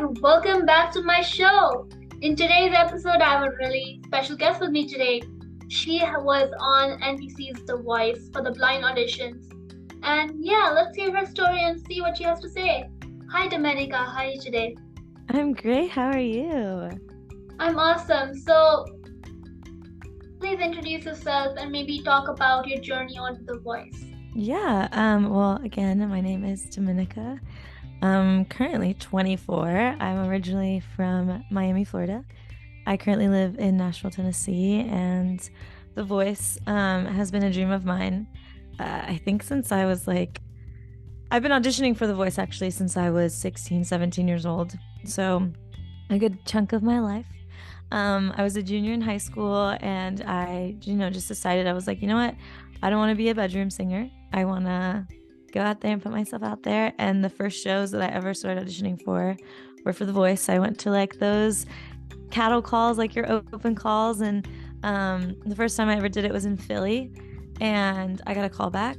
welcome back to my show. In today's episode, I have a really special guest with me today. She was on NBC's The Voice for the blind auditions. And yeah, let's hear her story and see what she has to say. Hi, Domenica. How are you today? I'm great. How are you? I'm awesome. So, please introduce yourself and maybe talk about your journey onto The Voice. Yeah. Well, again, my name is Domenica. I'm currently 24. I'm originally from Miami, Florida. I currently live in Nashville, Tennessee, and The Voice has been a dream of mine. I think since I was I've been auditioning for The Voice actually since I was 16, 17 years old. So a good chunk of my life. I was a junior in high school and I, just decided I was like, you know what? I don't want to be a bedroom singer. I want to go out there and put myself out there. And the first shows that I ever started auditioning for were for The Voice. I went to those cattle calls, like your open calls. And the first time I ever did it was in Philly. And I got a call back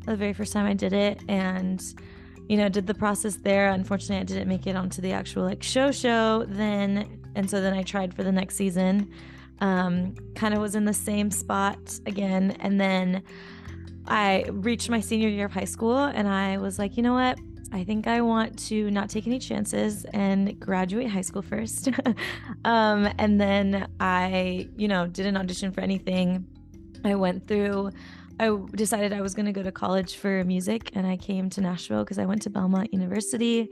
the very first time I did it. And did the process there. Unfortunately, I didn't make it onto the actual show then. And so then I tried for the next season, kind of was in the same spot again. And then I reached my senior year of high school and I was like, you know what? I think I want to not take any chances and graduate high school first. And then I, didn't audition for anything. I decided I was going to go to college for music and I came to Nashville because I went to Belmont University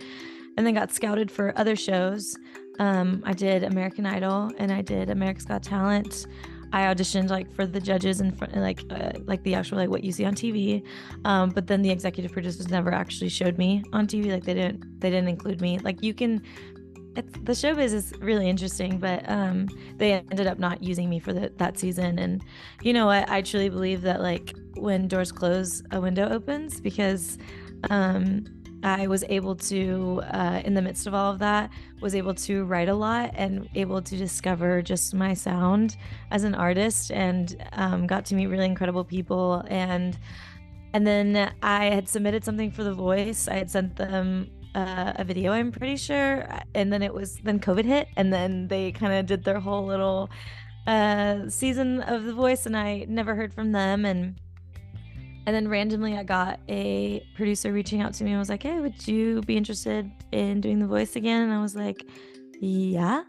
and then got scouted for other shows. I did American Idol and I did America's Got Talent. I auditioned for the judges and like the actual what you see on TV. But then the executive producers never actually showed me on TV. They didn't include me. The showbiz is really interesting, but they ended up not using me for that season. And you know what? I truly believe that when doors close, a window opens, because I was able to, in the midst of all of that, was able to write a lot and able to discover just my sound as an artist, and got to meet really incredible people. And then I had submitted something for The Voice. I had sent them a video, I'm pretty sure, and then COVID hit, and then they kind of did their whole little season of The Voice, and I never heard from them. And then randomly I got a producer reaching out to me and was like, hey, would you be interested in doing The Voice again? And I was like, yeah.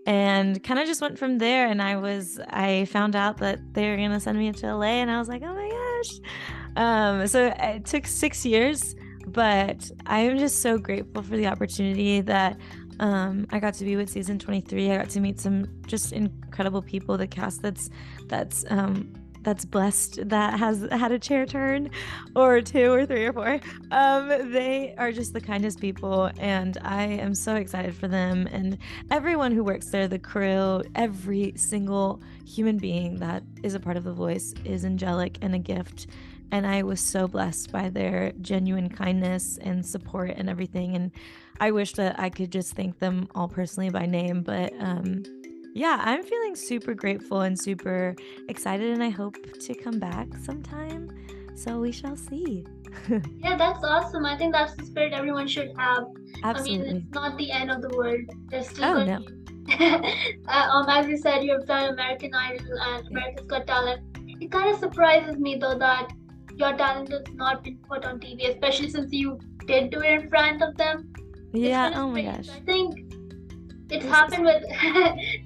And kind of just went from there. And I found out that they were going to send me to LA, and I was like, oh my gosh. So it took 6 years, but I am just so grateful for the opportunity that I got to be with season 23. I got to meet some just incredible people. The cast that's blessed, that has had a chair turn or two or three or four. They are just the kindest people, and I am so excited for them and everyone who works there, the crew. Every single human being that is a part of The Voice is angelic and a gift, and I was so blessed by their genuine kindness and support and everything. And I wish that I could just thank them all personally by name, but yeah, I'm feeling super grateful and super excited, and I hope to come back sometime. So we shall see. Yeah, that's awesome. I think that's the spirit everyone should have. Absolutely. I mean, it's not the end of the world. There's still Oh, going no. as you said, you've done American Idol and America's Got Talent. It kind of surprises me though that your talent has not been put on TV, especially since you did do it in front of them. Yeah, It's oh my strange. gosh. I think it's happened with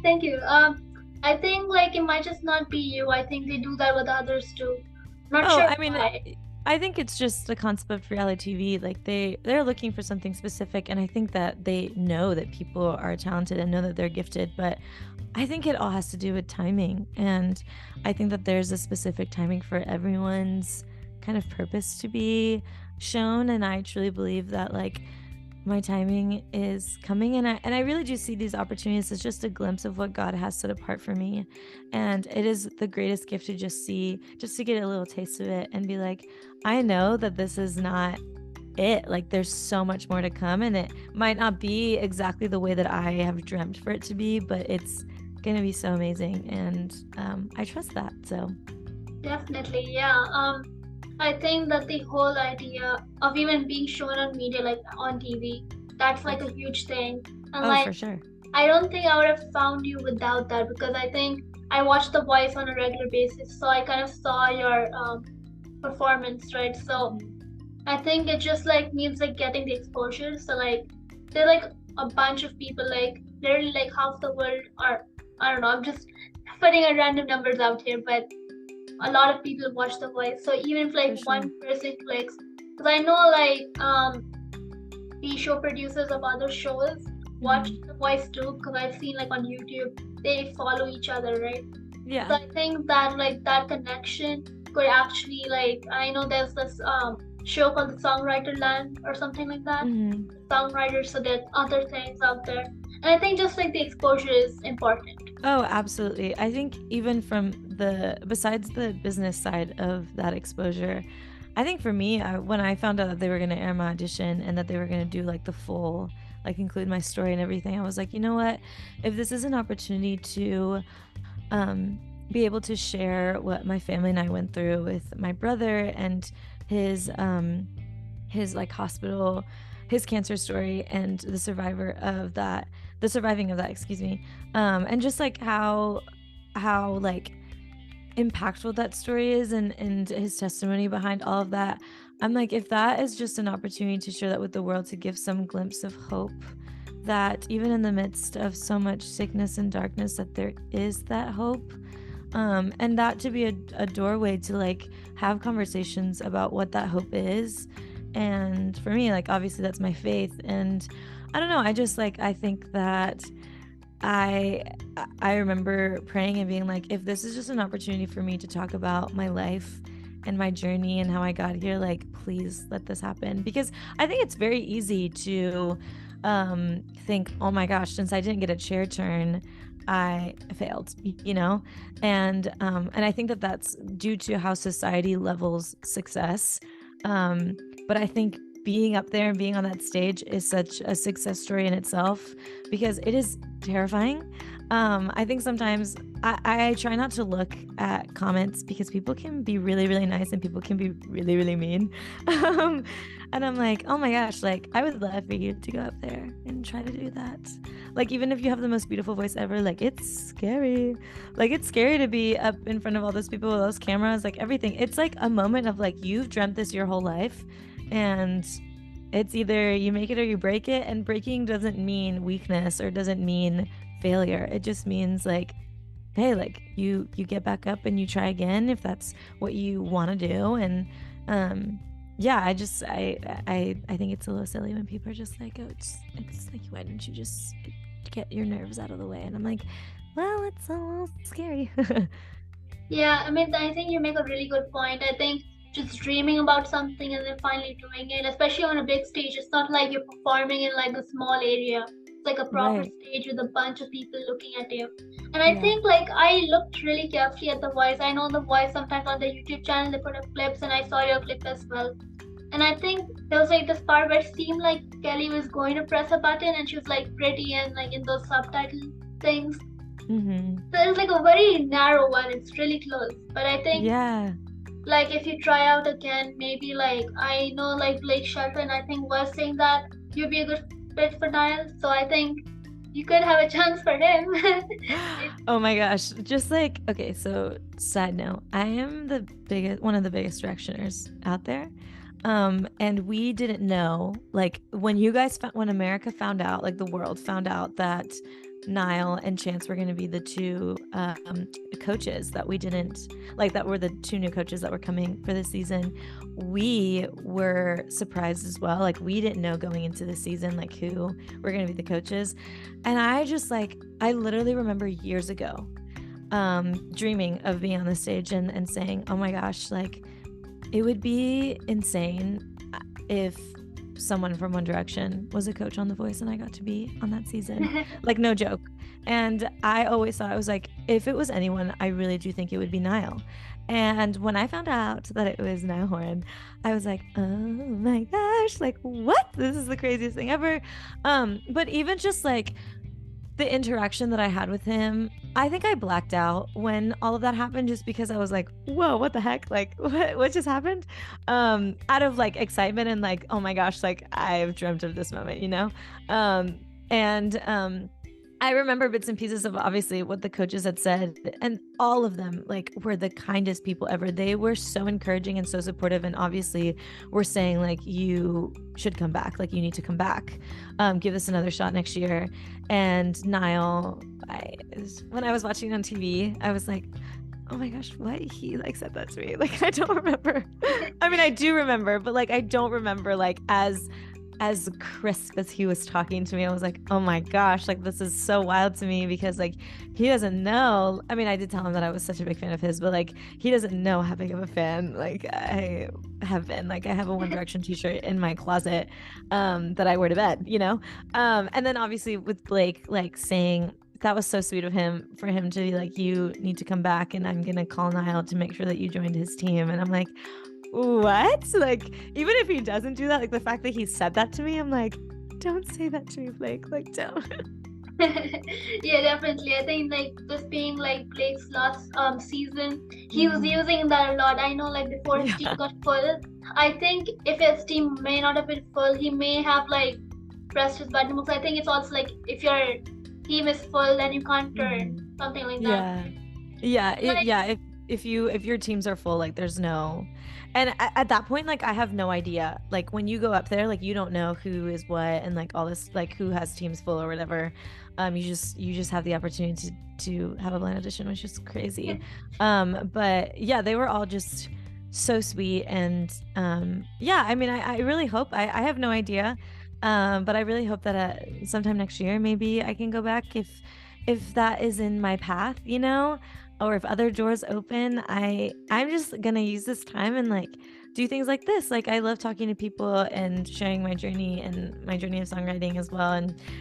thank you. I think it might just not be you. I think they do that with others too. Not sure I mean, why. I think it's just the concept of reality TV. They're looking for something specific, and I think that they know that people are talented and know that they're gifted, but I think it all has to do with timing. And I think that there's a specific timing for everyone's kind of purpose to be shown, and I truly believe that my timing is coming, and I really do see these opportunities as just a glimpse of what God has set apart for me. And it is the greatest gift to just to get a little taste of it and be like, I know that this is not it. There's so much more to come, and it might not be exactly the way that I have dreamt for it to be, but it's gonna be so amazing. And I trust that. So Definitely, yeah. I think that the whole idea of even being shown on media, on TV, that's a huge thing. And Oh, like, for sure. I don't think I would have found you without that, because I think I watch The Voice on a regular basis, so I kind of saw your performance, right? So I think it just like means like getting the exposure. So like they're like a bunch of people, like literally like half the world, or I don't know, I'm just putting a random numbers out here, but a lot of people watch The Voice. So even if like For sure. one person clicks, because I know like the show producers of other shows watch The Voice too, because I've seen like on YouTube they follow each other, right? Yeah. So I think that like that connection could actually, like, I know there's this show called the Songwriter Land or something like that. Songwriters, so there's other things out there. And I think just like the exposure is important. Oh, absolutely. I think even from besides the business side of that exposure, I think for me, when I found out that they were going to air my audition and that they were going to do like the full, like include my story and everything, I was like, you know what? If this is an opportunity to be able to share what my family and I went through with my brother and his like hospital, his cancer story, and the surviving of that, excuse me, and just like how like impactful that story is, and his testimony behind all of that. I'm like, if that is just an opportunity to share that with the world, to give some glimpse of hope, that even in the midst of so much sickness and darkness, that there is that hope, and that to be a doorway to like have conversations about what that hope is. And for me, like, obviously that's my faith. And I don't know, I just like, I think that I remember praying and being like, if this is just an opportunity for me to talk about my life and my journey and how I got here, like, please let this happen. Because I think it's very easy to think, oh my gosh, since I didn't get a chair turn, I failed, you know? And I think that that's due to how society levels success. But I think being up there and being on that stage is such a success story in itself, because it is terrifying. I think sometimes I try not to look at comments, because people can be really, really nice and people can be really, really mean. And I'm like, oh my gosh, like, I would love for you to go up there and try to do that. Like, even if you have the most beautiful voice ever, like, it's scary. Like, it's scary to be up in front of all those people with those cameras, like everything. It's like a moment of like, you've dreamt this your whole life, and it's either you make it or you break it. And breaking doesn't mean weakness or doesn't mean failure. It just means like, hey, like you get back up and you try again if that's what you want to do. And yeah, I think it's a little silly when people are just like, oh, it's like, why didn't you just get your nerves out of the way? And I'm like, well, it's a little scary. Yeah, I mean, I think you make a really good point. I think just dreaming about something and then finally doing it, especially on a big stage, it's not like you're performing in like a small area. It's like a proper Right. stage with a bunch of people looking at you. And I Yeah. think like I looked really carefully at The Voice. I know The Voice sometimes on the YouTube channel they put up clips, and I saw your clip as well. And I think there was like this part where it seemed like Kelly was going to press a button and she was like pretty and like in those subtitle things. Mm-hmm. So it's like a very narrow one. It's really close. But I think Yeah. like if you try out again, maybe like I know like Blake Shelton, I think, was saying that you'd be a good fit for Niall. So I think you could have a chance for him. Oh my gosh. Just like, okay, so side note, I am one of the biggest directioners out there. And we didn't know, like, when America found out, like the world found out that Niall and Chance were going to be the two coaches that we didn't like, that were the two new coaches that were coming for this season. We were surprised as well. Like, we didn't know going into the season, like, who were going to be the coaches. And I literally remember years ago dreaming of being on the stage and saying, oh my gosh, like, it would be insane if someone from One Direction was a coach on The Voice and I got to be on that season. Like, no joke. And I always thought, I was like, if it was anyone, I really do think it would be Niall. And when I found out that it was Niall Horan, I was like, oh my gosh, like, what? This is the craziest thing ever. But even just like the interaction that I had with him, I think I blacked out when all of that happened, just because I was like, whoa, what the heck? Like, what just happened? Out of like excitement and like, oh my gosh, like, I've dreamt of this moment, you know? And I remember bits and pieces of obviously what the coaches had said, and all of them like were the kindest people ever. They were so encouraging and so supportive, and obviously were saying like, you should come back, like you need to come back, give this another shot next year. And Niall, when I was watching on TV, I was like, oh my gosh, what? He like said that to me. Like, I don't remember. I mean, I do remember, but like, I don't remember like as crisp as he was talking to me. I was like, oh my gosh, like this is so wild to me, because like he doesn't know. I mean, I did tell him that I was such a big fan of his, but like he doesn't know how big of a fan like I have been. Like I have a One Direction t-shirt in my closet that I wear to bed, you know? And then obviously with Blake like saying, that was so sweet of him, for him to be like, you need to come back and I'm gonna call Niall to make sure that you joined his team. And I'm like, what? Like, even if he doesn't do that, like the fact that he said that to me, I'm like, don't say that to me, Blake. Like, don't. Yeah, definitely. I think like this being like Blake's last season, he was using that a lot. I know like before his team got full, I think if his team may not have been full, he may have like pressed his button. Because I think it's also like if your team is full, then you can't turn, something like that. If your teams are full, like there's no. And at that point, like I have no idea. Like when you go up there, like you don't know who is what and like all this, like who has teams full or whatever. You just have the opportunity to have a blind audition, which is crazy. But yeah, they were all just so sweet. And yeah, I mean, I really hope, I have no idea. But I really hope that sometime next year, maybe I can go back if that is in my path, you know, or if other doors open. I'm just gonna use this time and like do things like this. Like I love talking to people and sharing my journey and my journey of songwriting as well,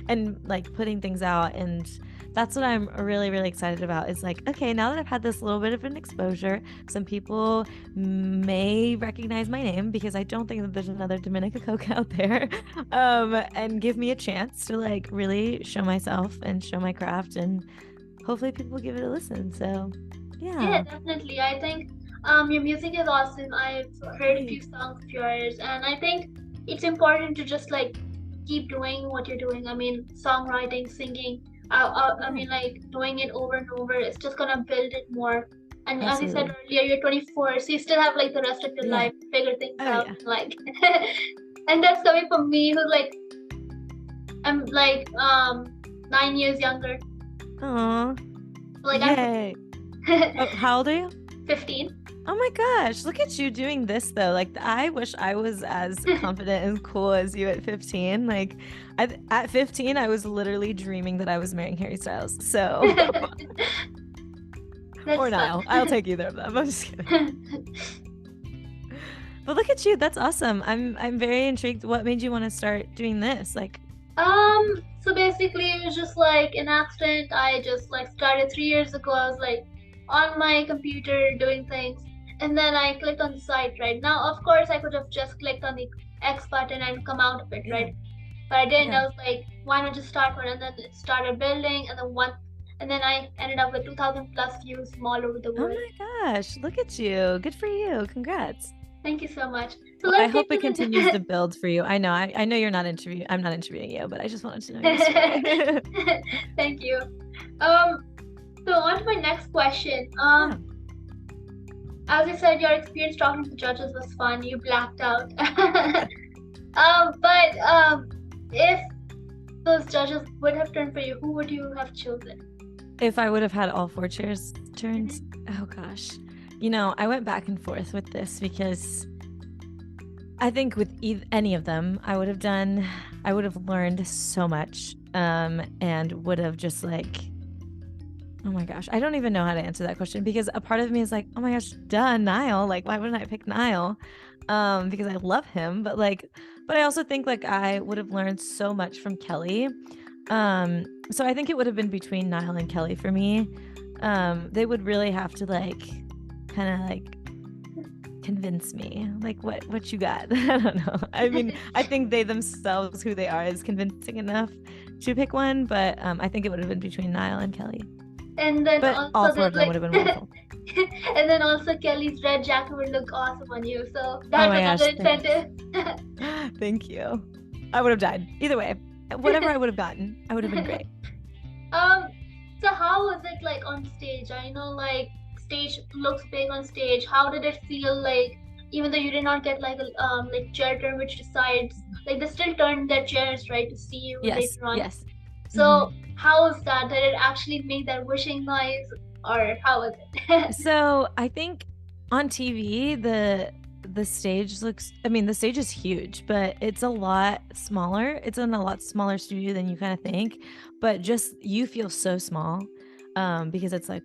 and like putting things out. And that's what I'm really, really excited about, is like, okay, now that I've had this little bit of an exposure, some people may recognize my name, because I don't think that there's another Domenica Coka out there, and give me a chance to like really show myself and show my craft, and hopefully people give it a listen. So yeah, definitely. I think your music is awesome. I've heard a few songs of yours, and I think it's important to just like keep doing what you're doing. I mean, songwriting, singing, I mean, like doing it over and over, it's just gonna build it more. And as you said earlier, you're 24, so you still have like the rest of your life to figure things out. Yeah. Like, and that's coming from me, who's like, I'm like 9 years younger. Aww. Like, yay. How old are you? 15. Oh my gosh, look at you doing this though. Like I wish I was as confident and cool as you at 15. Like at 15, I was literally dreaming that I was marrying Harry Styles. So or Niall. I'll take either of them. I'm just kidding. But look at you. That's awesome. I'm very intrigued. What made you want to start doing this? Like so basically it was just like an accident. I just like started 3 years ago. I was like on my computer doing things, and then I clicked on the site. Right now, of course, I could have just clicked on the X button and come out of it, right? But I didn't. I was like, why not just start one? And then it started building, and then I ended up with 2,000 plus views from all over the world. Oh my gosh, look at you. Good for you. Congrats. Thank you so much. So I hope it continues to build for you. I know you're not I'm not interviewing you, but I just wanted to know your story. Thank you. So on to my next question. As you said, your experience talking to the judges was fun. You blacked out. But if those judges would have turned for you, who would you have chosen? If I would have had all 4 chairs turned? Oh gosh. You know, I went back and forth with this, because I think with any of them, I would have learned so much, and would have just like, oh my gosh, I don't even know how to answer that question, because a part of me is like, oh my gosh, duh, Niall. Like, why wouldn't I pick Niall? Because I love him, but I also think like I would have learned so much from Kelly. So I think it would have been between Niall and Kelly for me. They would really have to like kind of like convince me, like what you got. I don't know. I mean, I think they themselves, who they are, is convincing enough to pick one, but I think it would have been between Niall and Kelly. And then but also all 4 of them would have been wonderful. And then also Kelly's red jacket would look awesome on you, so that's another incentive. Thank you. I would have died either way. whatever I would have gotten, I would have been great. Um, so how was it like on stage? I know like stage looks big on stage. How did it feel like, even though you did not get like a like chair turn which decides, like they still turned their chairs, right, to see you Yes, later on. yes. So how was that? Did it actually make that whooshing noise, or how was it? So I think on TV, the stage looks, I mean, the stage is huge, but it's a lot smaller. It's in a lot smaller studio than you kind of think, but just you feel so small, because it's like,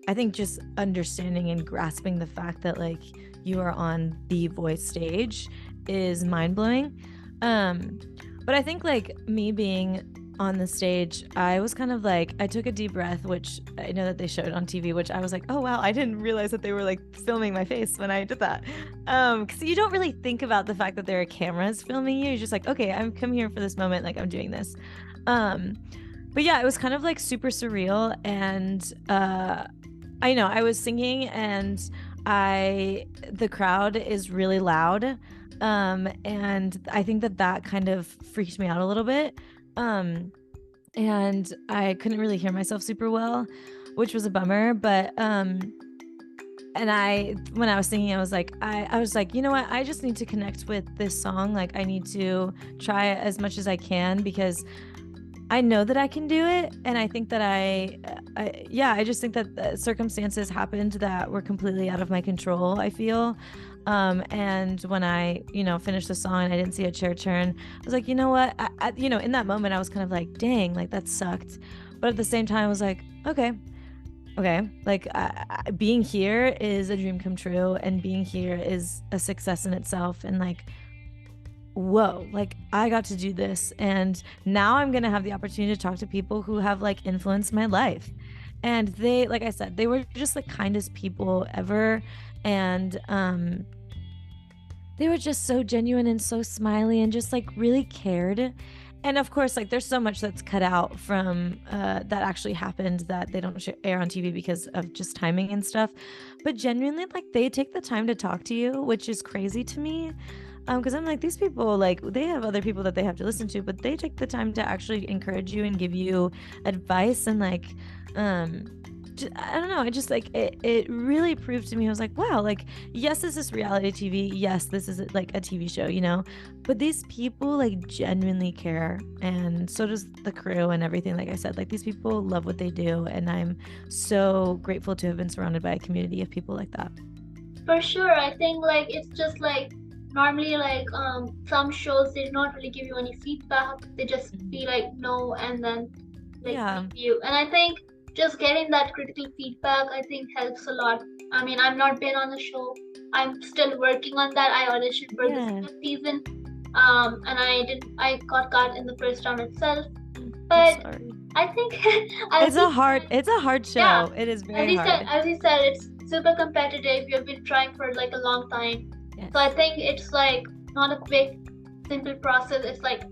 I think just understanding and grasping the fact that like you are on the Voice stage is mind blowing. But I think like me being on the stage, I was kind of like, I took a deep breath, which I know that they showed on TV, which I was like, oh wow, I didn't realize that they were like filming my face when I did that. Because you don't really think about the fact that there are cameras filming you. You're just like, okay, I'm come here for this moment, like I'm doing this. But yeah, it was kind of like super surreal, and I know I was singing, and the crowd is really loud, and I think that kind of freaked me out a little bit. And I couldn't really hear myself super well, which was a bummer. But and when I was singing, I was like, I was like, you know what? I just need to connect with this song. Like, I need to try it as much as I can, because I know that I can do it. And I think that I just think that the circumstances happened that were completely out of my control, I feel. And when I, finished the song and I didn't see a chair turn, I was like, you know what? In that moment, I was kind of like, dang, like that sucked. But at the same time, I was like, okay, like being here is a dream come true, and being here is a success in itself. And like, whoa, like I got to do this, and now I'm gonna have the opportunity to talk to people who have like influenced my life. And they, like I said, they were just the kindest people ever. And they were just so genuine and so smiley and just like really cared. And of course, like there's so much that's cut out from that actually happened that they don't air on TV because of just timing and stuff. But genuinely, like they take the time to talk to you, which is crazy to me. Because I'm like, these people, like they have other people that they have to listen to, but they take the time to actually encourage you and give you advice. And like, I don't know, I just like it really proved to me, I was like, wow, like yes, this is reality TV, yes, this is like a TV show, but these people like genuinely care, and so does the crew and everything. Like I said, like these people love what they do, and I'm so grateful to have been surrounded by a community of people like that. For sure. I think like it's just like normally like some shows they do not really give you any feedback, they just be like no, and then like leave you. And I think just getting that critical feedback, I think, helps a lot. I mean, I've not been on the show. I'm still working on that. I auditioned for the second season, and I got cut in the first round itself. But I think it's a hard show. Yeah, it is very hard. As you said, it's super competitive. You've been trying for like a long time. Yes. So I think it's like not a quick, simple process. It's like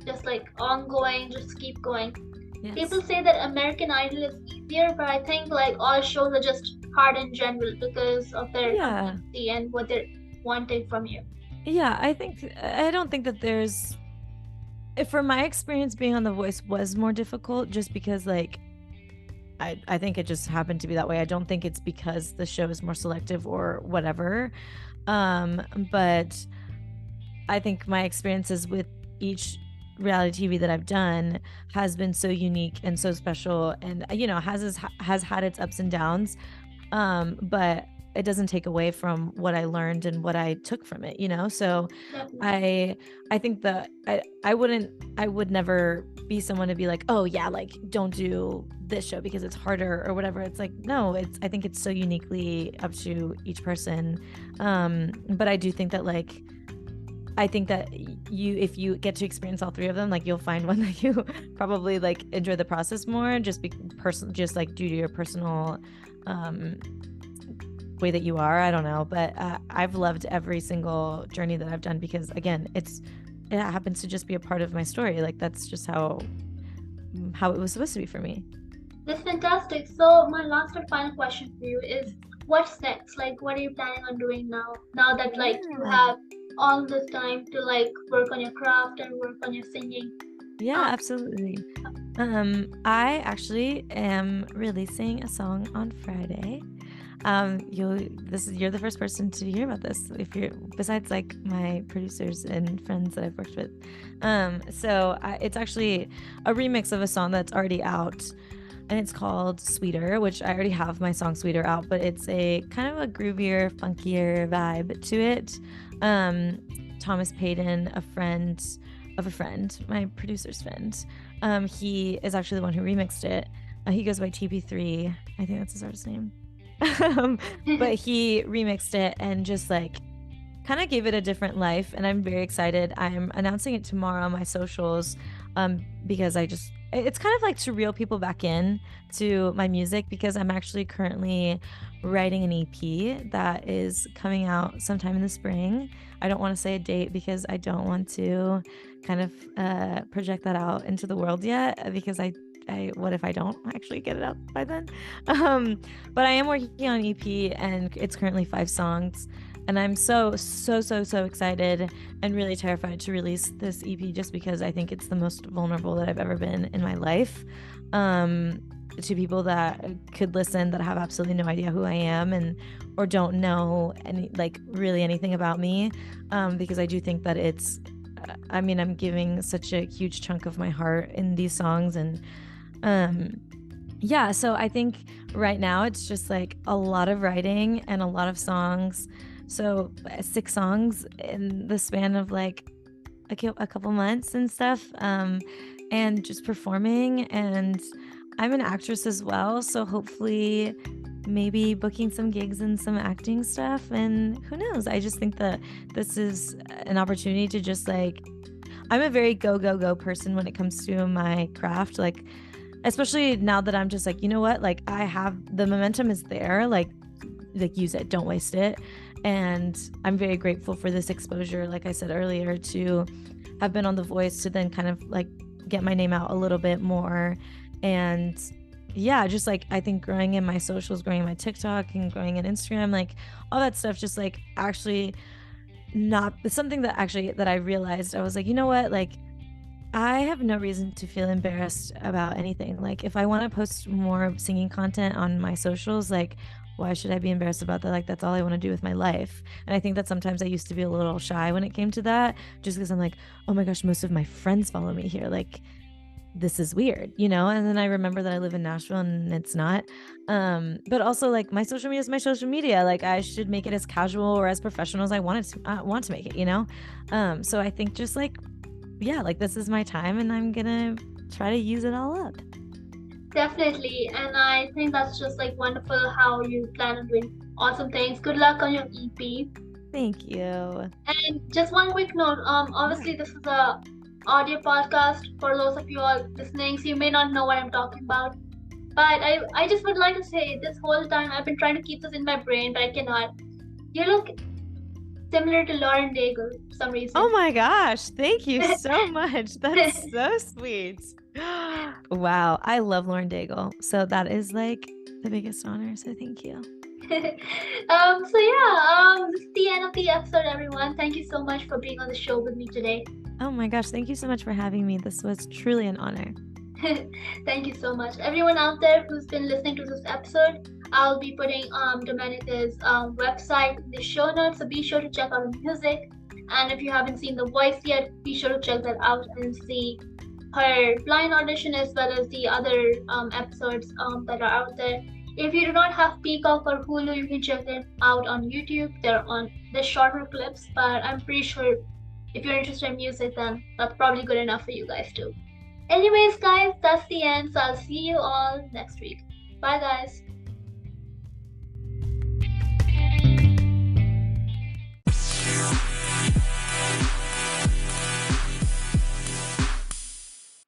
just like ongoing, just keep going. Yes. People say that American Idol is easier, but I think like all shows are just hard in general because of their complexity and what they're wanting from you. Yeah, I don't think that there's, from my experience being on The Voice was more difficult, just because like I think it just happened to be that way. I don't think it's because the show is more selective or whatever. But I think my experiences with each reality TV that I've done has been so unique and so special, and has had its ups and downs, but it doesn't take away from what I learned and what I took from it, so I think that I would never be someone to be like, oh yeah, like don't do this show because it's harder or whatever. It's like, no, I think it's so uniquely up to each person, but I do think that like I think that if you get to experience all three of them, like you'll find one that you probably like enjoy the process more, just just like due to your personal way that you are. I don't know, but I've loved every single journey that I've done, because again, it happens to just be a part of my story. Like that's just how it was supposed to be for me. That's fantastic. So my last and final question for you is, what's next? Like, what are you planning on doing now that like you have all this time to like work on your craft and work on your singing? Yeah, absolutely. I actually am releasing a song on Friday. You're the first person to hear about this if you're besides like my producers and friends that I've worked with. It's actually a remix of a song that's already out, and it's called Sweeter, which I already have my song Sweeter out, but it's a kind of a groovier, funkier vibe to it. Thomas Payton, a friend of a friend, my producer's friend, he is actually the one who remixed it. He goes by TP3. I think that's his artist name. But he remixed it and just like kind of gave it a different life, and I'm very excited. I'm announcing it tomorrow on my socials, because it's kind of like to reel people back in to my music, because I'm actually currently writing an EP that is coming out sometime in the spring. I don't want to say a date because I don't want to kind of project that out into the world yet, because what if I don't actually get it out by then? But I am working on an EP, and it's currently 5 songs. And I'm so excited and really terrified to release this EP, just because I think it's the most vulnerable that I've ever been in my life, to people that could listen that have absolutely no idea who I am or don't know really anything about me, because I do think that I'm giving such a huge chunk of my heart in these songs. And so I think right now it's just like a lot of writing and a lot of songs. So 6 songs in the span of like a couple months and stuff, and just performing. And I'm an actress as well, so hopefully maybe booking some gigs and some acting stuff. And who knows? I just think that this is an opportunity to just like, I'm a very go person when it comes to my craft, like especially now that I'm just like, you know what, like I have the momentum is there, like use it, don't waste it. And I'm very grateful for this exposure, like I said earlier, to have been on The Voice, to then kind of like get my name out a little bit more. And yeah, just like I think growing in my socials, growing in my TikTok and growing in Instagram, like all that stuff, just like actually not something that I realized. I was like, you know what, like I have no reason to feel embarrassed about anything. Like if I want to post more singing content on my socials, like why should I be embarrassed about that? Like that's all I want to do with my life. And I think that sometimes I used to be a little shy when it came to that, just because I'm like, oh my gosh, most of my friends follow me here. Like this is weird, you know? And then I remember that I live in Nashville and it's not. But also like my social media is my social media. Like I should make it as casual or as professional as I want to make it, you know? So I think just like, yeah, like this is my time and I'm gonna try to use it all up. Definitely, and I think that's just like wonderful how you plan on doing awesome things. Good luck on your EP. Thank you. And just one quick note, obviously this is a audio podcast for those of you all listening, so you may not know what I'm talking about. But I just would like to say, this whole time I've been trying to keep this in my brain, but I cannot. You look similar to Lauren Daigle for some reason. Oh my gosh, thank you so much. That's so sweet. Wow, I love Lauren Daigle. So that is like the biggest honor. So thank you. This is the end of the episode, everyone. Thank you so much for being on the show with me today. Oh my gosh, thank you so much for having me. This was truly an honor. Thank you so much. Everyone out there who's been listening to this episode, I'll be putting Domenica's website in the show notes, so be sure to check out her music. And if you haven't seen The Voice yet, be sure to check that out and see her blind audition as well as the other episodes that are out there. If you do not have Peacock or Hulu, you can check them out on YouTube. They're shorter clips, but I'm pretty sure if you're interested in music, then that's probably good enough for you guys too. Anyways, guys, that's the end. So I'll see you all next week. Bye, guys.